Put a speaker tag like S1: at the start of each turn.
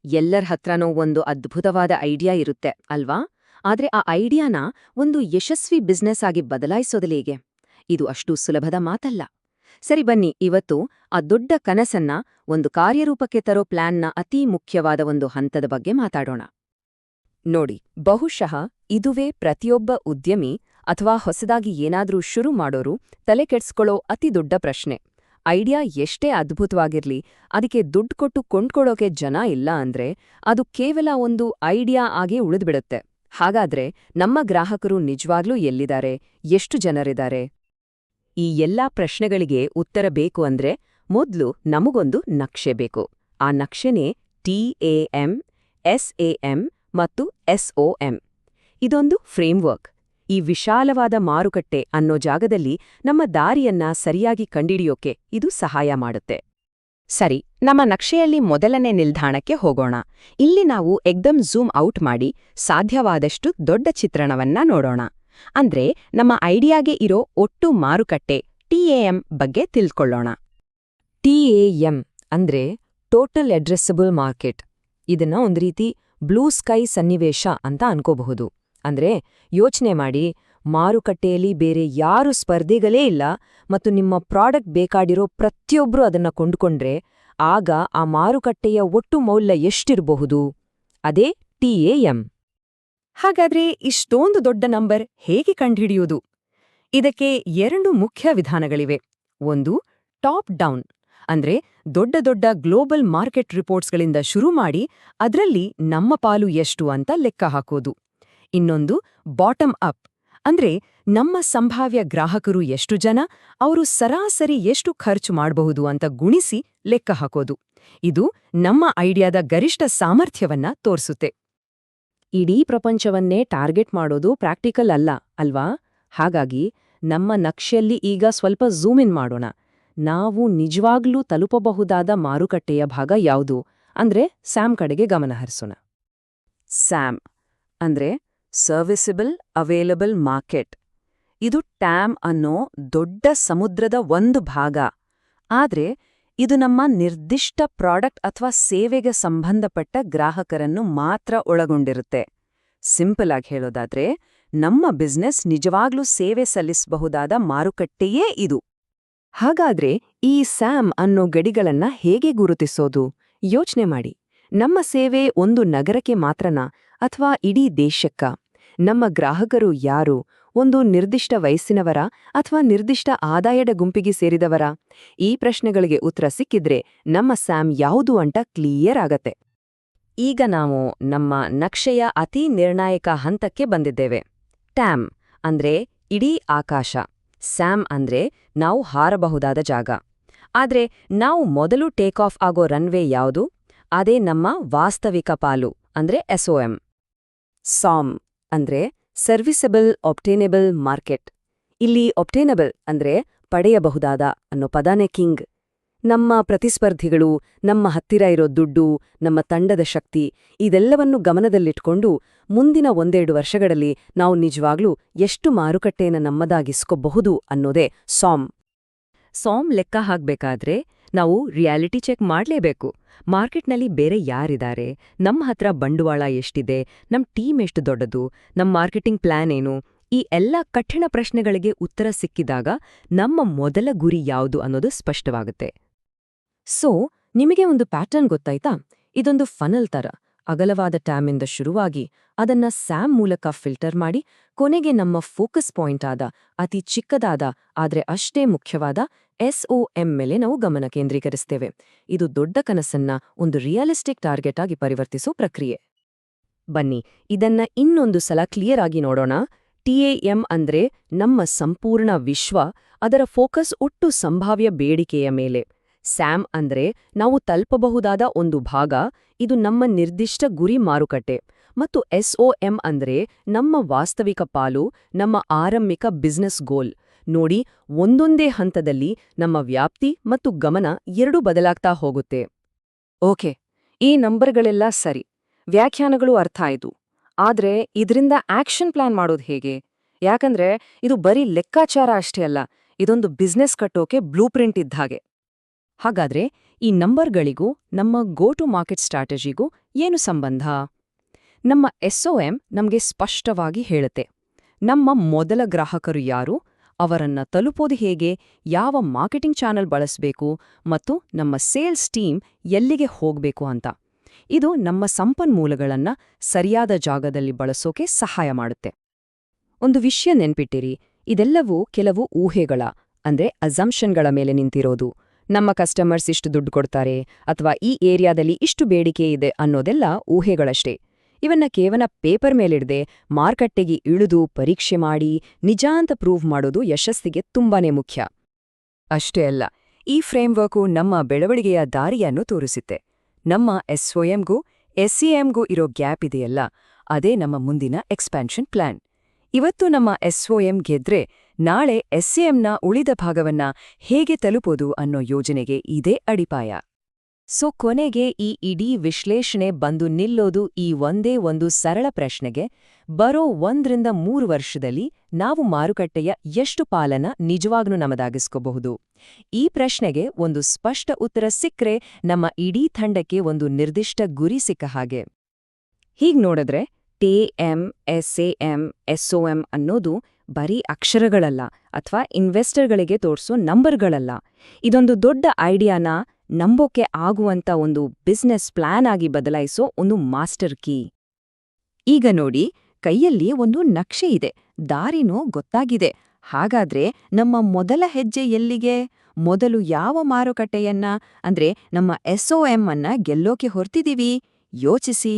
S1: ಎಲ್ಲರ ಹತ್ರನೂ ಒಂದು ಅದ್ಭುತವಾದ ಐಡಿಯಾ ಇರುತ್ತೆ ಅಲ್ವಾ? ಆದ್ರೆ ಆ ಐಡಿಯಾನ ಒಂದು ಯಶಸ್ವಿ ಬಿಸ್ನೆಸ್ ಆಗಿ ಬದಲಾಯಿಸೋದಲೇಗೆ? ಇದು ಅಷ್ಟು ಸುಲಭದ ಮಾತಲ್ಲ. ಸರಿ ಬನ್ನಿ, ಇವತ್ತು ಆ ದೊಡ್ಡ ಕನಸನ್ನ ಒಂದು ಕಾರ್ಯರೂಪಕ್ಕೆ ತರೋ ಪ್ಲಾನ್ನ ಅತೀ ಮುಖ್ಯವಾದ ಒಂದು ಹಂತದ ಬಗ್ಗೆ ಮಾತಾಡೋಣ. ನೋಡಿ, ಬಹುಶಃ ಇದುವೇ ಪ್ರತಿಯೊಬ್ಬ ಉದ್ಯಮಿ ಅಥವಾ ಹೊಸದಾಗಿ ಏನಾದ್ರೂ ಶುರು ಮಾಡೋರು ತಲೆ ಕೆಡ್ಸ್ಕೊಳ್ಳೋ ಅತಿ ದೊಡ್ಡ ಪ್ರಶ್ನೆ. ಐಡಿಯಾ ಎಷ್ಟೇ ಅದ್ಭುತವಾಗಿರ್ಲಿ, ಅದಕ್ಕೆ ದುಡ್ಡು ಕೊಟ್ಟು ಕೊಂಡ್ಕೊಳ್ಳೋಕೆ ಜನ ಇಲ್ಲ ಅಂದ್ರೆ ಅದು ಕೇವಲ ಒಂದು ಐಡಿಯಾ ಆಗೇ ಉಳಿದ್ಬಿಡುತ್ತೆ. ಹಾಗಾದ್ರೆ ನಮ್ಮ ಗ್ರಾಹಕರು ನಿಜವಾಗ್ಲೂ ಎಲ್ಲಿದ್ದಾರೆ? ಎಷ್ಟು ಜನರಿದ್ದಾರೆ? ಈ ಎಲ್ಲಾ ಪ್ರಶ್ನೆಗಳಿಗೆ ಉತ್ತರ ಬೇಕು ಅಂದ್ರೆ ಮೊದ್ಲು ನಮಗೊಂದು ನಕ್ಷೆ ಬೇಕು. ಆ ನಕ್ಷೆನೇ TAM, SAM ಮತ್ತು SOM. ಇದೊಂದು ಫ್ರೇಮ್ವರ್ಕ್. ಈ ವಿಶಾಲವಾದ ಮಾರುಕಟ್ಟೆ ಅನ್ನೋ ಜಾಗದಲ್ಲಿ ನಮ್ಮ ದಾರಿಯನ್ನ ಸರಿಯಾಗಿ ಕಂಡಿಡಿಯೋಕೆ ಇದು ಸಹಾಯ ಮಾಡುತ್ತೆ. ಸರಿ, ನಮ್ಮ ನಕ್ಷೆಯಲ್ಲಿ ಮೊದಲನೇ ನಿಲ್ದಾಣಕ್ಕೆ ಹೋಗೋಣ. ಇಲ್ಲಿ ನಾವು ಎಕ್ದಮ್ ಝೂಮ್ ಔಟ್ ಮಾಡಿ ಸಾಧ್ಯವಾದಷ್ಟು ದೊಡ್ಡ ಚಿತ್ರಣವನ್ನ ನೋಡೋಣ. ಅಂದ್ರೆ ನಮ್ಮ ಐಡಿಯಾಗೆ ಇರೋ ಒಟ್ಟು ಮಾರುಕಟ್ಟೆ TAM ಬಗ್ಗೆ ತಿಳ್ಕೊಳ್ಳೋಣ. TAM ಅಂದ್ರೆ ಟೋಟಲ್ ಅಡ್ರೆಸ್ಸಬಲ್ ಮಾರ್ಕೆಟ್. ಇದನ್ನ ಒಂದು ರೀತಿ ಬ್ಲೂ ಸ್ಕೈ ಸನ್ನಿವೇಶ ಅಂತ ಅನ್ಕೋಬಹುದು. ಅಂದ್ರೆ ಯೋಚನೆ ಮಾಡಿ, ಮಾರುಕಟ್ಟೆಯಲ್ಲಿ ಬೇರೆ ಯಾರು ಸ್ಪರ್ಧಿಗಳೇ ಇಲ್ಲ ಮತ್ತು ನಿಮ್ಮ ಪ್ರಾಡಕ್ಟ್ ಬೇಕಾಡಿರೋ ಪ್ರತಿಯೊಬ್ರೂ ಅದನ್ನ ಕೊಂಡುಕೊಂಡ್ರೆ ಆಗ ಆ ಮಾರುಕಟ್ಟೆಯ ಒಟ್ಟು ಮೌಲ್ಯ ಎಷ್ಟಿರಬಹುದು? ಅದೇ TAM. ಹಾಗಾದ್ರೆ ಇಷ್ಟೊಂದು ದೊಡ್ಡ ನಂಬರ್ ಹೇಗೆ ಕಂಡುಹಿಡಿಯೋದು? ಇದಕ್ಕೆ ಎರಡು ಮುಖ್ಯ ವಿಧಾನಗಳಿವೆ. ಒಂದು, ಟಾಪ್ ಡೌನ್, ಅಂದ್ರೆ ದೊಡ್ಡ ದೊಡ್ಡ ಗ್ಲೋಬಲ್ ಮಾರ್ಕೆಟ್ ರಿಪೋರ್ಟ್ಸ್ಗಳಿಂದ ಶುರು ಮಾಡಿ ಅದರಲ್ಲಿ ನಮ್ಮ ಪಾಲು ಎಷ್ಟು ಅಂತ ಲೆಕ್ಕ ಹಾಕೋದು. ಇನ್ನೊಂದು, ಬಾಟಮ್ ಅಪ್, ಅಂದ್ರೆ ನಮ್ಮ ಸಂಭಾವ್ಯ ಗ್ರಾಹಕರು ಎಷ್ಟು ಜನ, ಅವರು ಸರಾಸರಿ ಎಷ್ಟು ಖರ್ಚು ಮಾಡಬಹುದು ಅಂತ ಗುಣಿಸಿ ಲೆಕ್ಕ ಹಾಕೋದು. ಇದು ನಮ್ಮ ಐಡಿಯಾದ ಗರಿಷ್ಠ ಸಾಮರ್ಥ್ಯವನ್ನ ತೋರಿಸುತ್ತೆ. ಇಡೀ ಪ್ರಪಂಚವನ್ನೇ ಟಾರ್ಗೆಟ್ ಮಾಡೋದು ಪ್ರಾಕ್ಟಿಕಲ್ ಅಲ್ಲ ಅಲ್ವಾ? ಹಾಗಾಗಿ ನಮ್ಮ ನಕ್ಷೆಯಲ್ಲಿ ಈಗ ಸ್ವಲ್ಪ ಝೂಮ್ ಇನ್ ಮಾಡೋಣ. ನಾವು ನಿಜವಾಗ್ಲೂ ತಲುಪಬಹುದಾದ ಮಾರುಕಟ್ಟೆಯ ಭಾಗ ಯಾವುದು ಅಂದ್ರೆ ಸ್ಯಾಮ್ ಕಡೆಗೆ ಗಮನ ಹರಿಸೋಣ. ಸ್ಯಾಮ್ ಅಂದ್ರೆ ಸರ್ವಿಸಬಲ್ ಅವೈಲಬಲ್ ಮಾರ್ಕೆಟ್. ಇದು TAM ಅನ್ನೋ ದೊಡ್ಡ ಸಮುದ್ರದ ಒಂದು ಭಾಗ. ಆದ್ರೆ ಇದು ನಮ್ಮ ನಿರ್ದಿಷ್ಟ ಪ್ರಾಡಕ್ಟ್ ಅಥವಾ ಸೇವೆಗೆ ಸಂಬಂಧಪಟ್ಟ ಗ್ರಾಹಕರನ್ನು ಮಾತ್ರ ಒಳಗೊಂಡಿರುತ್ತೆ. ಸಿಂಪಲ್ ಆಗಿ ಹೇಳೋದಾದ್ರೆ, ನಮ್ಮ ಬಿಸ್ನೆಸ್ ನಿಜವಾಗ್ಲೂ ಸೇವೆ ಸಲ್ಲಿಸಬಹುದಾದ ಮಾರುಕಟ್ಟೆಯೇ ಇದು. ಹಾಗಾದ್ರೆ ಈ ಸ್ಯಾಮ್ ಅನ್ನೋ ಗಡಿಗಳನ್ನ ಹೇಗೆ ಗುರುತಿಸೋದು? ಯೋಚನೆ ಮಾಡಿ. ನಮ್ಮ ಸೇವೆ ಒಂದು ನಗರಕ್ಕೆ ಮಾತ್ರನಾ ಅಥವಾ ಇಡೀ ದೇಶಕ್ಕ? ನಮ್ಮ ಗ್ರಾಹಕರು ಯಾರು? ಒಂದು ನಿರ್ದಿಷ್ಟ ವಯಸ್ಸಿನವರ ಅಥವಾ ನಿರ್ದಿಷ್ಟ ಆದಾಯದ ಗುಂಪಿಗೆ ಸೇರಿದವರ? ಈ ಪ್ರಶ್ನೆಗಳಿಗೆ ಉತ್ತರ ಸಿಕ್ಕಿದ್ರೆ ನಮ್ಮ ಸ್ಯಾಮ್ ಯಾವುದು ಅಂತ ಕ್ಲಿಯರ್ ಆಗತ್ತೆ. ಈಗ ನಾವು ನಮ್ಮ ನಕ್ಷೆಯ ಅತಿ ನಿರ್ಣಾಯಕ ಹಂತಕ್ಕೆ ಬಂದಿದ್ದೇವೆ. TAM ಅಂದ್ರೆ ಇಡೀ ಆಕಾಶ, ಸ್ಯಾಮ್ ಅಂದ್ರೆ ನಾವು ಹಾರಬಹುದಾದ ಜಾಗ. ಆದ್ರೆ ನಾವು ಮೊದಲು ಟೇಕ್ ಆಫ್ ಆಗೋ ರನ್ವೇ ಯಾವುದು? ಅದೇ ನಮ್ಮ ವಾಸ್ತವಿಕ ಪಾಲು ಅಂದ್ರೆ SOM. SOM ಅಂದ್ರೆ ಸರ್ವಿಸಬಲ್ ಒಬ್ಟೇನೇಬಲ್ ಮಾರ್ಕೆಟ್. ಇಲ್ಲಿ ಒಬ್ಟೇನಬಲ್ ಅಂದ್ರೆ ಪಡೆಯಬಹುದಾದ ಅನ್ನೋ ಪದಾನೇ ಕಿಂಗ್. ನಮ್ಮ ಪ್ರತಿಸ್ಪರ್ಧಿಗಳು, ನಮ್ಮ ಹತ್ತಿರ ಇರೋ ದುಡ್ಡು, ನಮ್ಮ ತಂಡದ ಶಕ್ತಿ, ಇದೆಲ್ಲವನ್ನು ಗಮನದಲ್ಲಿಟ್ಕೊಂಡು ಮುಂದಿನ 1-2 ವರ್ಷಗಳಲ್ಲಿ ನಾವು ನಿಜವಾಗ್ಲೂ ಎಷ್ಟು ಮಾರುಕಟ್ಟೆಯನ್ನು ನಮ್ಮದಾಗಿಸ್ಕೋಬಹುದು ಅನ್ನೋದೇ SOM. ಲೆಕ್ಕ ಹಾಕ್ಬೇಕಾದ್ರೆ ನಾವು ರಿಯಾಲಿಟಿ ಚೆಕ್ ಮಾಡ್ಲೇಬೇಕು. ಮಾರ್ಕೆಟ್ನಲ್ಲಿ ಬೇರೆ ಯಾರಿದ್ದಾರೆ, ನಮ್ಮ ಹತ್ರ ಬಂಡವಾಳ ಎಷ್ಟಿದೆ, ನಮ್ ಟೀಮ್ ಎಷ್ಟು ದೊಡ್ಡದು, ನಮ್ಮ ಮಾರ್ಕೆಟಿಂಗ್ ಪ್ಲಾನ್ ಏನು? ಈ ಎಲ್ಲ ಕಠಿಣ ಪ್ರಶ್ನೆಗಳಿಗೆ ಉತ್ತರ ಸಿಕ್ಕಿದಾಗ ನಮ್ಮ ಮೊದಲ ಗುರಿ ಯಾವುದು ಅನ್ನೋದು ಸ್ಪಷ್ಟವಾಗುತ್ತೆ. ನಿಮಗೆ ಒಂದು ಪ್ಯಾಟರ್ನ್ ಗೊತ್ತಾಯ್ತಾ? ಇದೊಂದು ಫನಲ್ ತರ. ಅಗಲವಾದ ಟ್ಯಾಮಿಂದ ಶುರುವಾಗಿ ಅದನ್ನ ಸ್ಯಾಮ್ ಮೂಲಕ ಫಿಲ್ಟರ್ ಮಾಡಿ ಕೊನೆಗೆ ನಮ್ಮ ಫೋಕಸ್ ಪಾಯಿಂಟ್ ಆದ ಅತಿ ಚಿಕ್ಕದಾದ ಆದ್ರೆ ಅಷ್ಟೇ ಮುಖ್ಯವಾದ SOM ಮೇಲೆ ನಾವು ಗಮನ ಕೇಂದ್ರೀಕರಿಸ್ತೇವೆ. ಇದು ದೊಡ್ಡ ಕನಸನ್ನ ಒಂದು ರಿಯಲಿಸ್ಟಿಕ್ ಟಾರ್ಗೆಟ್ ಆಗಿ ಪರಿವರ್ತಿಸೋ ಪ್ರಕ್ರಿಯೆ. ಬನ್ನಿ, ಇದನ್ನ ಇನ್ನೊಂದು ಸಲ ಕ್ಲಿಯರ್ ಆಗಿ ನೋಡೋಣ. TAM ಅಂದ್ರೆ ನಮ್ಮ ಸಂಪೂರ್ಣ ವಿಶ್ವ, ಅದರ ಫೋಕಸ್ ಒಟ್ಟು ಸಂಭಾವ್ಯ ಬೇಡಿಕೆಯ ಮೇಲೆ. ಸ್ಯಾಮ್ ಅಂದ್ರೆ ನಾವು ತಲುಪಬಹುದಾದ ಒಂದು ಭಾಗ, ಇದು ನಮ್ಮ ನಿರ್ದಿಷ್ಟ ಗುರಿ ಮಾರುಕಟ್ಟೆ. ಮತ್ತು SOM ಅಂದ್ರೆ ನಮ್ಮ ವಾಸ್ತವಿಕ ಪಾಲು, ನಮ್ಮ ಆರಂಭಿಕ ಬಿಸ್ನೆಸ್ ಗೋಲ್. ನೋಡಿ, ಒಂದೊಂದೇ ಹಂತದಲ್ಲಿ ನಮ್ಮ ವ್ಯಾಪ್ತಿ ಮತ್ತು ಗಮನ ಎರಡೂ ಬದಲಾಗ್ತಾ ಹೋಗುತ್ತೆ. ಓಕೆ, ಈ ನಂಬರ್ಗಳೆಲ್ಲ ಸರಿ, ವ್ಯಾಖ್ಯಾನಗಳು ಅರ್ಥ ಆಯ್ತು. ಆದ್ರೆ ಇದರಿಂದ ಆಕ್ಷನ್ ಪ್ಲಾನ್ ಮಾಡೋದು ಹೇಗೆ? ಯಾಕಂದ್ರೆ ಇದು ಬರೀ ಲೆಕ್ಕಾಚಾರ ಅಷ್ಟೇ ಅಲ್ಲ, ಇದೊಂದು ಬಿಸ್ನೆಸ್ ಕಟ್ಟೋಕೆ ಬ್ಲೂ ಪ್ರಿಂಟ್ ಇದ್ದ ಹಾಗೆ. ಹಾಗಾದ್ರೆ ಈ ನಂಬರ್ಗಳಿಗೂ ನಮ್ಮ ಗೋ ಟು ಮಾರ್ಕೆಟ್ ಸ್ಟ್ರಾಟಜಿಗೂ ಏನು ಸಂಬಂಧ? ನಮ್ಮ SOM ನಮಗೆ ಸ್ಪಷ್ಟವಾಗಿ ಹೇಳುತ್ತೆ. ನಮ್ಮ ಮೊದಲ ಗ್ರಾಹಕರು ಯಾರು, ಅವರನ್ನ ತಲುಪೋದು ಹೇಗೆ, ಯಾವ ಮಾರ್ಕೆಟಿಂಗ್ ಚಾನೆಲ್ ಬಳಸಬೇಕು ಮತ್ತು ನಮ್ಮ ಸೇಲ್ಸ್ ಟೀಮ್ ಎಲ್ಲಿಗೆ ಹೋಗ್ಬೇಕು ಅಂತ. ಇದು ನಮ್ಮ ಸಂಪನ್ಮೂಲಗಳನ್ನ ಸರಿಯಾದ ಜಾಗದಲ್ಲಿ ಬಳಸೋಕೆ ಸಹಾಯ ಮಾಡುತ್ತೆ. ಒಂದು ವಿಷಯ ನೆನ್ಪಿಟ್ಟಿರಿ, ಇದೆಲ್ಲವೂ ಕೆಲವು ಊಹೆಗಳ ಅಂದ್ರೆ ಅಸಂಪ್ಷನ್ಗಳ ಮೇಲೆ ನಿಂತಿರೋದು. ನಮ್ಮ ಕಸ್ಟಮರ್ಸ್ ಇಷ್ಟು ದುಡ್ಡು ಕೊಡ್ತಾರೆ ಅಥವಾ ಈ ಏರಿಯಾದಲ್ಲಿ ಇಷ್ಟು ಬೇಡಿಕೆ ಇದೆ ಅನ್ನೋದೆಲ್ಲ ಊಹೆಗಳಷ್ಟೇ. ಇವನ್ನ ಕೇವಲ ಪೇಪರ್ ಮೇಲಿಡದೆ ಮಾರುಕಟ್ಟೆಗೆ ಇಳಿದು ಪರೀಕ್ಷೆ ಮಾಡಿ ನಿಜ ಅಂತ ಪ್ರೂವ್ ಮಾಡೋದು ಯಶಸ್ಸಿಗೆ ತುಂಬಾನೇ ಮುಖ್ಯ. ಅಷ್ಟೇ ಅಲ್ಲ, ಈ ಫ್ರೇಮ್ವರ್ಕು ನಮ್ಮ ಬೆಳವಣಿಗೆಯ ದಾರಿಯನ್ನು ತೋರಿಸುತ್ತೆ. ನಮ್ಮ SOMಗೂ SEMಗೂ ಇರೋ ಗ್ಯಾಪ್ ಇದೆಯಲ್ಲ, ಅದೇ ನಮ್ಮ ಮುಂದಿನ ಎಕ್ಸ್ಪ್ಯಾನ್ಷನ್ ಪ್ಲಾನ್. ಇವತ್ತು ನಮ್ಮ SOM ಗೆದ್ರೆ ನಾಳೆ SEMನ ಉಳಿದ ಭಾಗವನ್ನ ಹೇಗೆ ತಲುಪೋದು ಅನ್ನೋ ಯೋಜನೆಗೆ ಇದೇ ಅಡಿಪಾಯ. ಕೊನೆಗೆ ಈ ಇಡೀ ವಿಶ್ಲೇಷಣೆ ಬಂದು ನಿಲ್ಲೋದು ಈ ಒಂದೇ ಒಂದು ಸರಳ ಪ್ರಶ್ನೆಗೆ: ಬರೋ 1-3 ವರ್ಷದಲ್ಲಿ ನಾವು ಮಾರುಕಟ್ಟೆಯ ಎಷ್ಟು ಪಾಲನ್ನ ನಿಜವಾಗ್ಲೂ ನಮ್ಮದಾಗಿಸ್ಕೋಬಹುದು? ಈ ಪ್ರಶ್ನೆಗೆ ಒಂದು ಸ್ಪಷ್ಟ ಉತ್ತರ ಸಿಕ್ಕ್ರೆ ನಮ್ಮ ಇಡೀ ತಂಡಕ್ಕೆ ಒಂದು ನಿರ್ದಿಷ್ಟ ಗುರಿ ಸಿಕ್ಕ ಹಾಗೆ. ಹೀಗ್ ನೋಡಿದ್ರೆ TM, SAM, SOM ಅನ್ನೋದು ಬರೀ ಅಕ್ಷರಗಳಲ್ಲ ಅಥವಾ ಇನ್ವೆಸ್ಟರ್ಗಳಿಗೆ ತೋರ್ಸೋ ನಂಬರ್ಗಳಲ್ಲ. ಇದೊಂದು ದೊಡ್ಡ ಐಡಿಯಾನ ನಂಬೋಕೆ ಆಗುವಂತ ಒಂದು ಬಿಸ್ನೆಸ್ ಪ್ಲಾನ್ ಆಗಿ ಬದಲಾಯಿಸೋ ಒಂದು ಮಾಸ್ಟರ್ ಕೀ. ಈಗ ನೋಡಿ, ಕೈಯಲ್ಲಿ ಒಂದು ನಕ್ಷೆ ಇದೆ, ದಾರಿನೂ ಗೊತ್ತಾಗಿದೆ. ಹಾಗಾದ್ರೆ ನಮ್ಮ ಮೊದಲ ಹೆಜ್ಜೆ ಎಲ್ಲಿಗೆ? ಮೊದಲು ಯಾವ ಮಾರುಕಟ್ಟೆಯನ್ನ ಅಂದ್ರೆ ನಮ್ಮ SOM ಅನ್ನ ಗೆಲ್ಲೋಕೆ ಹೊರ್ತಿದೀವಿ? ಯೋಚಿಸಿ.